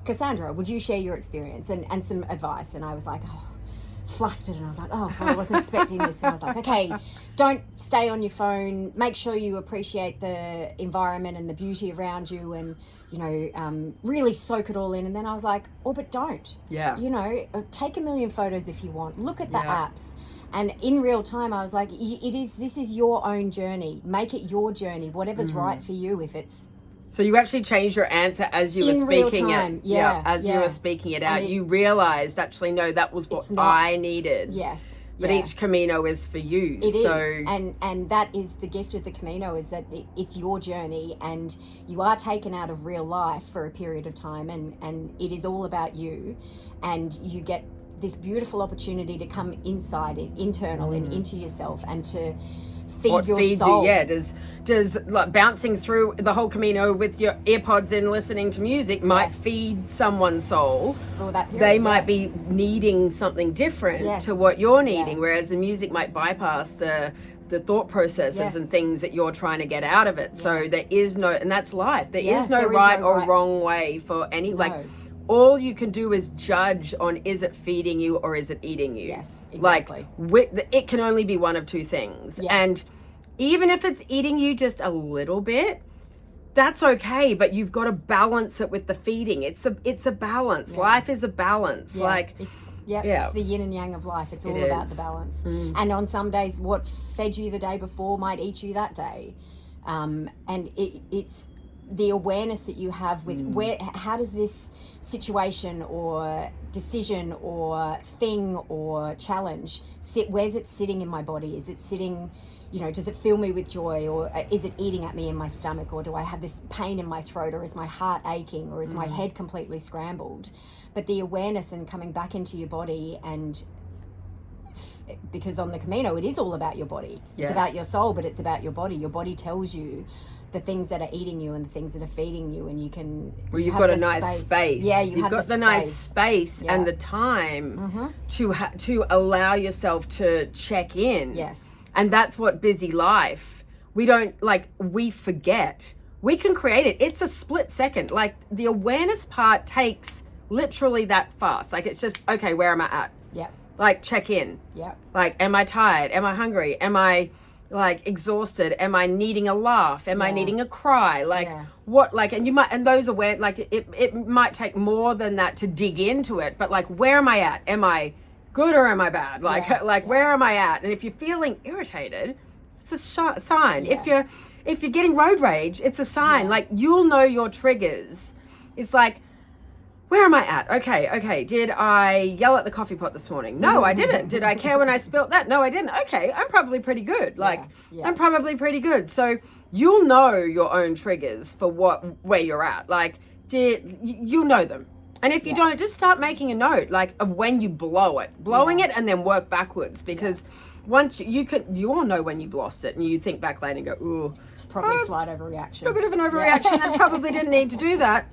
Cassandra, would you share your experience and some advice?" And I was like, flustered, and I was like, oh God, I wasn't expecting this. And I was like, okay, don't stay on your phone. Make sure you appreciate the environment and the beauty around you, and really soak it all in. And then I was like, oh, but don't.
Yeah.
Take a million photos if you want. Look at the apps. And in real time, I was like, this is your own journey. Make it your journey, whatever's right for you. If it's
So you actually changed your answer as you were speaking it.
Yeah.
As you were speaking it out, you realized actually, no, that was what I needed.
Yes.
But each Camino is for you.
It is. And that is the gift of the Camino, is that it's your journey, and you are taken out of real life for a period of time, and it is all about you, and you get this beautiful opportunity to come inside it, internal and into yourself, and to feed your soul.
Does like bouncing through the whole Camino with your earpods in, listening to music, might feed someone's soul.
For that period,
they might be needing something different to what you're needing, whereas the music might bypass the thought processes and things that you're trying to get out of it. So there is no, and that's life. There is no right or wrong way for any, all you can do is judge on, is it feeding you or is it eating you?
Yes, exactly.
It can only be one of two things. Yeah. And even if it's eating you just a little bit, that's okay, but you've got to balance it with the feeding. It's a balance. Yeah. Life is a balance.
Yeah. It's the yin and yang of life. It's all about the balance. And on some days, what fed you the day before might eat you that day. And it's the awareness that you have with how does this situation or decision or thing or challenge sit? Where's it sitting in my body? Is it sitting, does it fill me with joy, or is it eating at me in my stomach, or do I have this pain in my throat, or is my heart aching, or is my head completely scrambled? But the awareness and coming back into your body, and because on the Camino it is all about your body. It's about your soul, but it's about your body. Your body tells you the things that are eating you and the things that are feeding you, and you can.
Well, you've got a nice space.
Yeah,
you've got the nice space and the time to allow yourself to check in.
Yes,
and that's what busy life. We forget. We can create it. It's a split second. Like the awareness part takes literally that fast. Like it's just okay. Where am I at?
Yeah.
Like check in.
Yeah.
Like, am I tired? Am I hungry? Am I exhausted? Am I needing a laugh? Am I needing a cry? What, and you might, and those are where, it might take more than that to dig into it, but where am I at? Am I good or am I bad? Where am I at? And if you're feeling irritated, it's a sign.
Yeah.
If you're getting road rage, it's a sign. You'll know your triggers. It's where am I at? Okay. Did I yell at the coffee pot this morning? No, I didn't. Did I care when I spilt that? No, I didn't. Okay, I'm probably pretty good. I'm probably pretty good. So you'll know your own triggers for where you're at. You'll know them. And if you don't, just start making a note, of when you blowing it, and then work backwards, because once you all know when you've lost it, and you think back later and go, ooh,
it's probably a slight overreaction.
A bit of an overreaction. I probably didn't need to do that.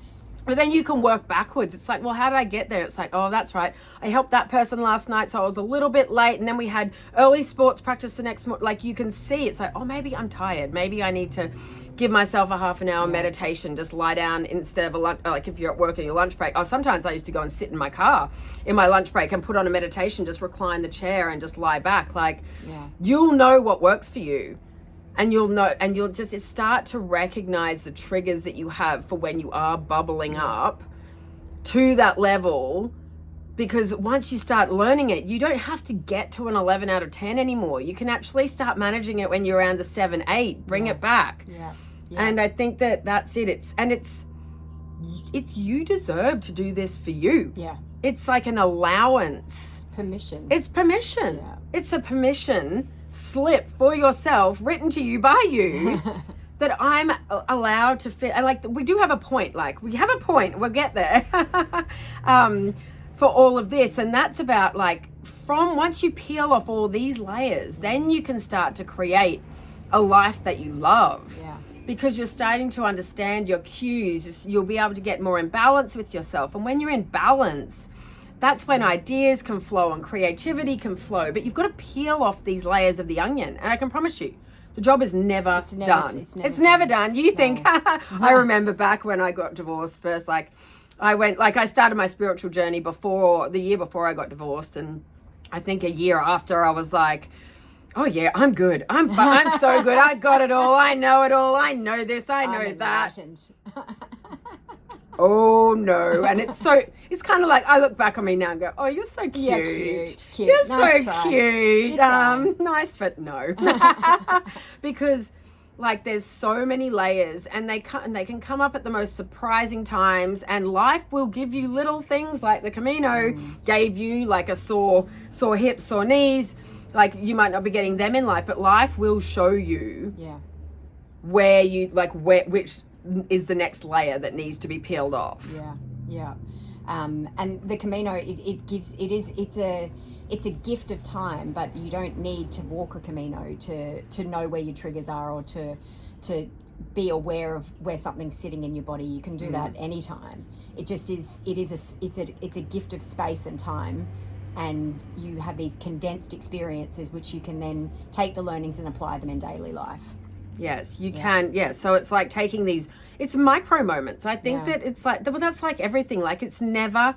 But then you can work backwards. It's well, how did I get there? It's oh, that's right. I helped that person last night, so I was a little bit late. And then we had early sports practice the next morning. You can see, it's oh, maybe I'm tired. Maybe I need to give myself a half an hour meditation. Just lie down instead of a lunch. If you're at work on your lunch break. Sometimes I used to go and sit in my car in my lunch break and put on a meditation, just recline the chair and just lie back. You'll know what works for you. And you'll know, and you'll just start to recognize the triggers that you have for when you are bubbling up to that level. Because once you start learning it, you don't have to get to an 11 out of 10 anymore. You can actually start managing it when you're around the 7, 8, bring it back.
Yeah.
And I think that's it. It's you deserve to do this for you.
Yeah.
It's like an allowance.
Permission.
It's permission.
Yeah.
It's a permission slip for yourself, written to you by you, that I'm allowed to fit. And we do have a point. We have a point. We'll get there. For all of this, and that's about from once you peel off all these layers, then you can start to create a life that you love.
Yeah.
Because you're starting to understand your cues. You'll be able to get more in balance with yourself, and when you're in balance, that's when ideas can flow and creativity can flow. But you've got to peel off these layers of the onion. And I can promise you, the job is never done. It's never done. You think, I remember back when I got divorced first, I went, I started my spiritual journey the year before I got divorced. And I think a year after, I was like, oh yeah, I'm good. I'm so good. I got it all. I know it all. I know this. I know that. Oh no. And it's kind of like, I look back on me now and go, oh, you're so cute.
Yeah, cute.
You're
nice
so
try.
cute. Nice, but no. Because like there's so many layers, and they can come up at the most surprising times, and life will give you little things like the Camino gave you, like a sore hips, sore knees. Like you might not be getting them in life, but life will show you where which is the next layer that needs to be peeled off.
Yeah. And the Camino, it's a gift of time, but you don't need to walk a Camino to know where your triggers are, or to be aware of where something's sitting in your body. You can do that anytime. It just is. It's a gift of space and time, and you have these condensed experiences which you can then take the learnings and apply them in daily life.
Yes, you can. Yeah. So it's like taking these, it's micro moments. I think that it's like, well, that's like everything. Like it's never,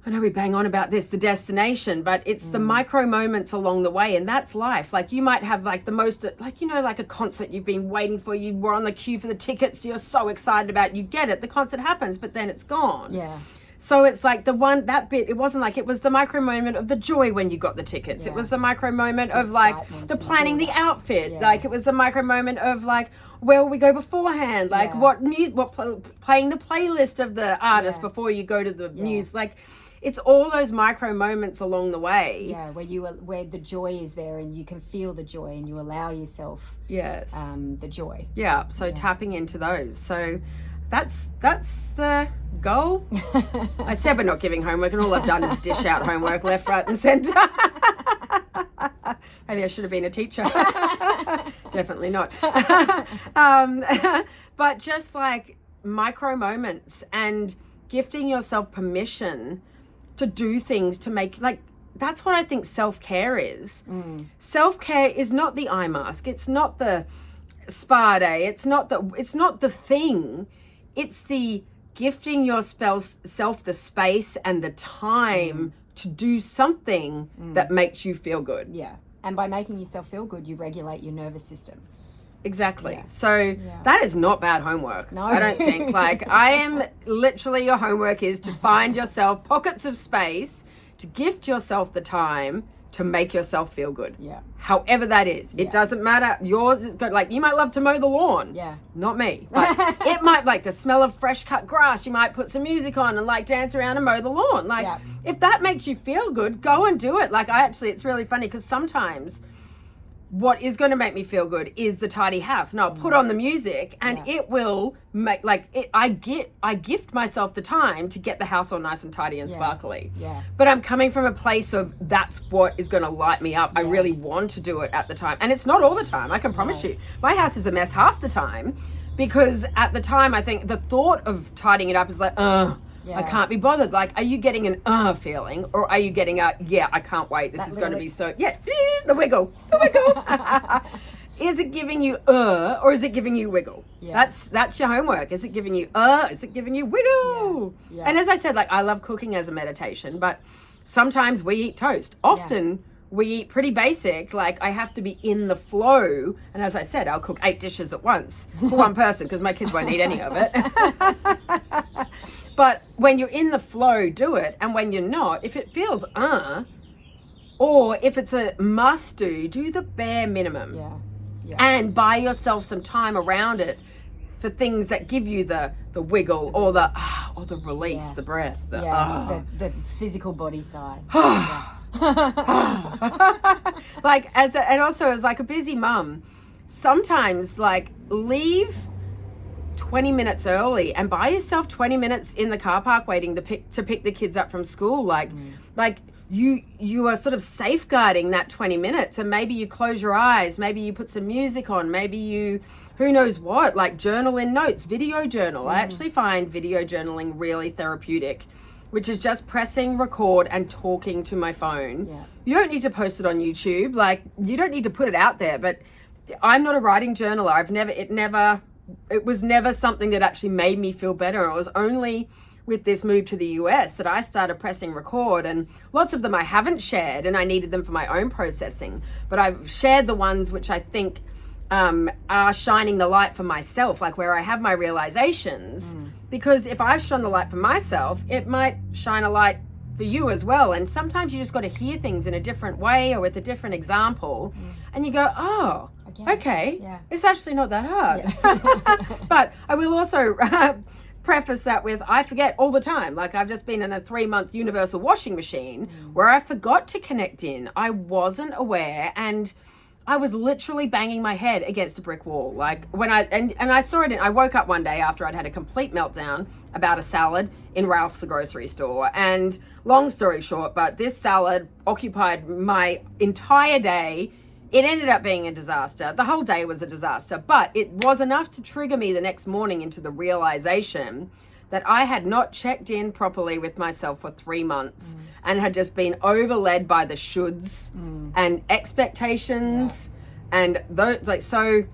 I know we bang on about this, the destination, but it's the micro moments along the way. And that's life. Like you might have like the most, like, you know, like a concert you've been waiting for, you were on the queue for the tickets, you're so excited about, you get it, the concert happens, but then it's gone.
Yeah.
So it's like that bit, it wasn't like, it was the micro moment of the joy when you got the tickets. It was the micro moment of like the planning the outfit. Like it was the micro moment of like, where will we go beforehand? Like playing the playlist of the artist before you go to the news. Like it's all those micro moments along the way.
Yeah, where the joy is there, and you can feel the joy, and you allow yourself the joy.
Yeah, so tapping into those. So that's the goal. I said we're not giving homework, and all I've done is dish out homework left, right, and centre. Maybe I should have been a teacher. Definitely not. But just like micro moments, and gifting yourself permission to do things to make, like, that's what I think self-care is. Self-care is not the eye mask. It's not the spa day. It's not the thing. It's the gifting yourself the space and the time to do something that makes you feel good.
Yeah. And by making yourself feel good, you regulate your nervous system.
Exactly. Yeah. So that is not bad homework.
No.
I don't think. Like, I am literally, your homework is to find yourself pockets of space, to gift yourself the time to make yourself feel good.
Yeah.
However that is. It doesn't matter. Yours is good. Like, you might love to mow the lawn.
Yeah.
Not me. But it might like the smell of fresh cut grass. You might put some music on and like dance around and mow the lawn. Like, if that makes you feel good, go and do it. Like, it's really funny because sometimes what is going to make me feel good is the tidy house. And I'll put on the music, and it will make, like, I gift myself the time to get the house all nice and tidy and sparkly.
Yeah.
But I'm coming from a place of that's what is going to light me up. I really want to do it at the time. And it's not all the time, I can promise you. My house is a mess half the time, because at the time I think the thought of tidying it up is like, I can't be bothered. Like, are you getting an feeling, or are you getting a, I can't wait, this is going to be so, the wiggle. Is it giving you or is it giving you wiggle? Yeah. That's your homework. Is it giving you is it giving you wiggle? Yeah. And as I said, like, I love cooking as a meditation, but sometimes we eat toast. Often we eat pretty basic. Like, I have to be in the flow, and as I said, I'll cook 8 dishes at once for one person because my kids won't eat any of it. But when you're in the flow, do it. And when you're not, if it feels or if it's a must do the bare minimum. Yeah. And buy yourself some time around it for things that give you the wiggle, or the release, the breath.
The physical body side.
Like, and also as like a busy mum, sometimes like leave 20 minutes early and buy yourself 20 minutes in the car park waiting to pick the kids up from school. Like you are sort of safeguarding that 20 minutes, and maybe you close your eyes, maybe you put some music on, maybe you, who knows what, like journal in notes, video journal. I actually find video journaling really therapeutic, which is just pressing record and talking to my phone. Yeah. You don't need to post it on YouTube. Like, you don't need to put it out there, but I'm not a writing journaler. It never it was never something that actually made me feel better. It was only with this move to the US that I started pressing record, and lots of them I haven't shared, and I needed them for my own processing, but I've shared the ones which I think are shining the light for myself, like where I have my realizations, because if I've shone the light for myself, it might shine a light for you as well. And sometimes you just got to hear things in a different way or with a different example, and you go, oh, okay, it's actually not that hard. But I will also preface that with, I forget all the time. Like, I've just been in a 3-month universal washing machine where I forgot to connect in. I wasn't aware, and I was literally banging my head against a brick wall. Like, when I saw it, I woke up one day after I'd had a complete meltdown about a salad in Ralph's, the grocery store. And long story short, but this salad occupied my entire day. It ended up being a disaster. The whole day was a disaster, but it was enough to trigger me the next morning into the realization that I had not checked in properly with myself for 3 months and had just been overled by the shoulds and expectations and those, like, so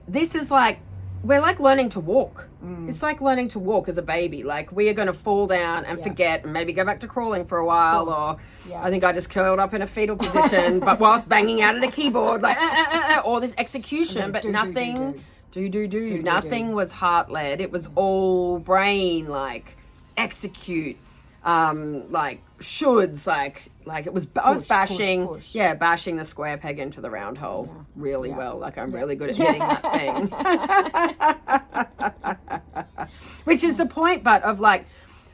this is like, we're like learning to walk. It's like learning to walk as a baby. Like, we are going to fall down and forget and maybe go back to crawling for a while, or I think I just curled up in a fetal position, but whilst banging out at a keyboard, like, all this execution, but nothing nothing was heart-led. It was all brain, like, execute, like, shoulds, like it was, I was bashing, push. Bashing the square peg into the round hole really well. Like, I'm really good at hitting that thing. Which is the point, but of like,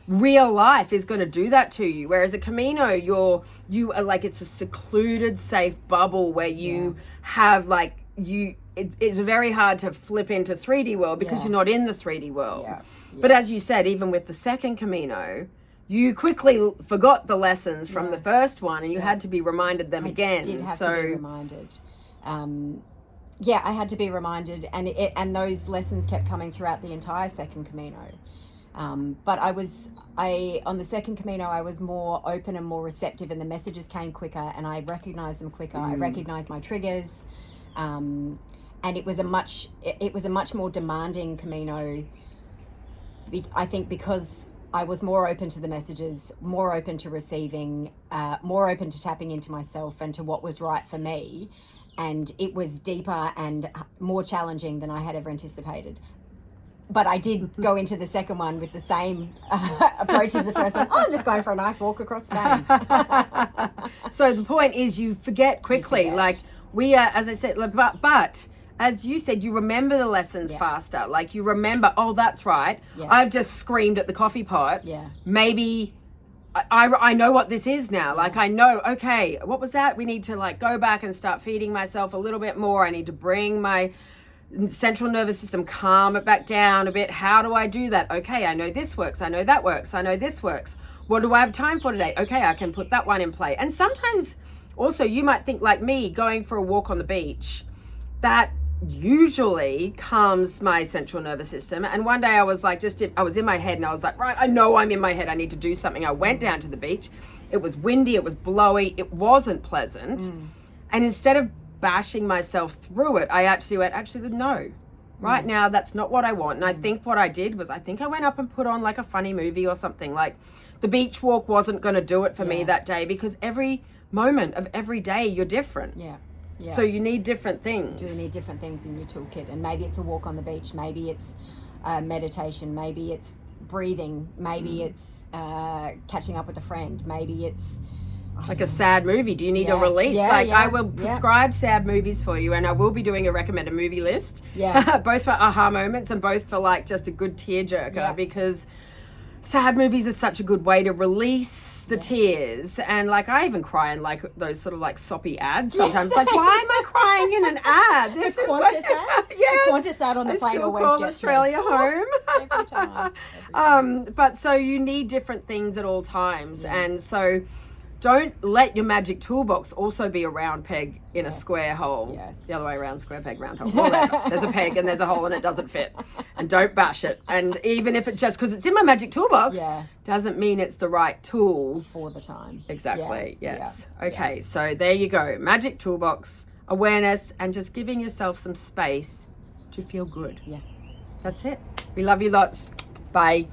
real life is going to do that to you. Whereas a Camino, you are like, it's a secluded, safe bubble where you have like, it's very hard to flip into 3D world because you're not in the 3D world. But as you said, even with the second Camino, you quickly forgot the lessons from the first one, and you had to be reminded them again. I did have to be reminded.
I had to be reminded, and those lessons kept coming throughout the entire second Camino. But on the second Camino, I was more open and more receptive, and the messages came quicker, and I recognized them quicker. I recognized my triggers, and it was a much more demanding Camino. I think because I was more open to the messages, more open to receiving, more open to tapping into myself and to what was right for me. And it was deeper and more challenging than I had ever anticipated. But I did go into the second one with the same approach as the first one. Oh, I'm just going for a nice walk across Spain.
So the point is, you forget quickly. Like, we are, as I said, but as you said, you remember the lessons faster. Like, you remember, oh, that's right. I've just screamed at the coffee pot. Maybe I know what this is now. Like, I know, okay, what was that? We need to like go back and start feeding myself a little bit more. I need to bring my central nervous system, calm it back down a bit. How do I do that? Okay, I know this works. I know that works. I know this works. What do I have time for today? Okay, I can put that one in play. And sometimes also you might think like me, going for a walk on the beach, that usually calms my central nervous system. And one day I was like, I was in my head, and I was like, right, I know I'm in my head. I need to do something. I went down to the beach. It was windy. It was blowy. It wasn't pleasant. And instead of bashing myself through it, I actually went, no, right now, that's not what I want. And I think what I did was, I think I went up and put on like a funny movie or something. Like, the beach walk wasn't going to do it for me that day, because every moment of every day you're different. So you need different things.
You need different things in your toolkit. And maybe it's a walk on the beach. Maybe it's meditation. Maybe it's breathing. Maybe it's catching up with a friend. Maybe it's
like a sad movie. Do you need a release? I will prescribe sad movies for you, and I will be doing a recommended movie list. Both for aha moments and both for like just a good tearjerker, because sad movies are such a good way to release the tears. And like, I even cry in like those sort of like soppy ads sometimes. Like, why am I crying in an ad?
This is Qantas ad? The Qantas ad on the plane always
call
gets
Australia
me.
home.
Every time.
But so you need different things at all times. And so don't let your magic toolbox also be a round peg in a square hole. The other way around, square peg, round hole. Whatever. There's a peg and there's a hole and it doesn't fit. And don't bash it. And even if it just, because it's in my magic toolbox, doesn't mean it's the right tool.
For the time.
Exactly, Okay, so there you go. Magic toolbox, awareness, and just giving yourself some space to feel good. That's it. We love you lots. Bye.